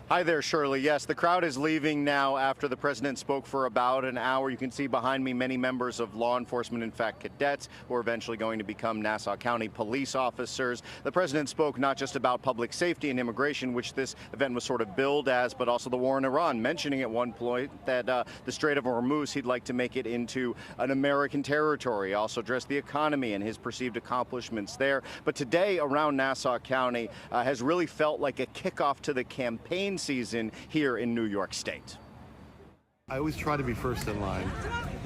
Hi there, Shirley. Yes, the crowd is leaving now after the president spoke for about an hour. You can see behind me many members of law enforcement, in fact, cadets, who are eventually going to become Nassau County police officers. The president spoke not just about public safety and immigration, which this event was sort of billed as, but also the war in Iran, mentioning at one point that the Strait of Hormuz, he'd like to make it into an American territory. He also addressed the economy and his perceived accomplishments there. But today around Nassau County has really felt like a kickoff to the campaign season here in New York State. I always try to be first in line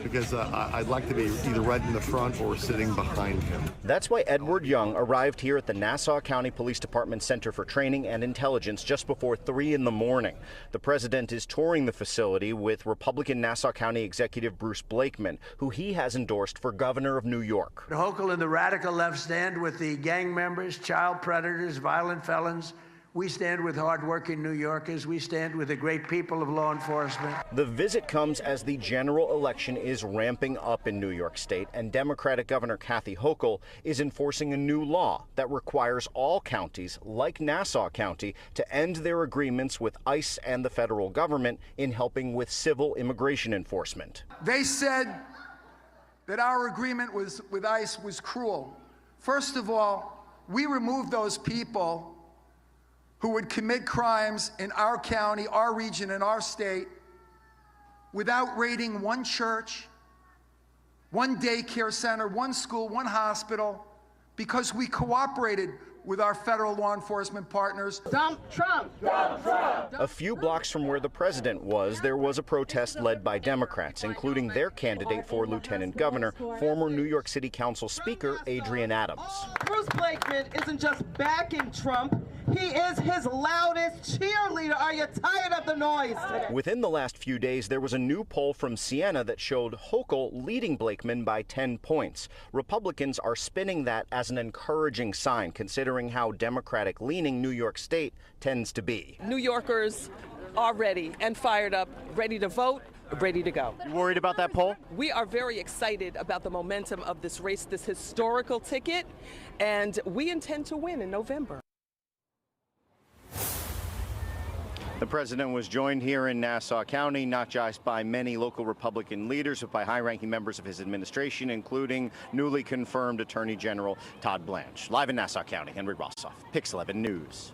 because I'd like to be either right in the front or sitting behind him. That's why Edward Young arrived here at the Nassau County Police Department Center for Training and Intelligence just before 3 in the morning. The president is touring the facility with Republican Nassau County Executive Bruce Blakeman, who he has endorsed for governor of New York. Hochul and the radical left stand with the gang members, child predators, violent felons. We stand with hardworking New Yorkers. We stand with the great people of law enforcement. The visit comes as the general election is ramping up in New York State, and Democratic Governor Kathy Hochul is enforcing a new law that requires all counties, like Nassau County, to end their agreements with ICE and the federal government in helping with civil immigration enforcement. They said that our agreement with ICE was cruel. First of all, we removed those people who would commit crimes in our county, our region, and our state without raiding one church, one daycare center, one school, one hospital, because we cooperated with our federal law enforcement partners. Dump Trump! Dump Trump! A few blocks from where the president was, there was a protest led by Democrats, including their candidate for lieutenant governor, former New York City Council Speaker Adrian Adams. Bruce Blakeman isn't just backing Trump, he is his loudest cheerleader. Are you tired of the noise today? Within the last few days, there was a new poll from Siena that showed Hochul leading Blakeman by 10 points. Republicans are spinning that as an encouraging sign, considering how Democratic-leaning New York State tends to be. New Yorkers are ready and fired up, ready to vote, ready to go. You worried about that poll? We are very excited about the momentum of this race, this historical ticket, and we intend to win in November. The president was joined here in Nassau County, not just by many local Republican leaders, but by high-ranking members of his administration, including newly confirmed Attorney General Todd Blanche. Live in Nassau County, Henry Rossoff, Pix 11 News.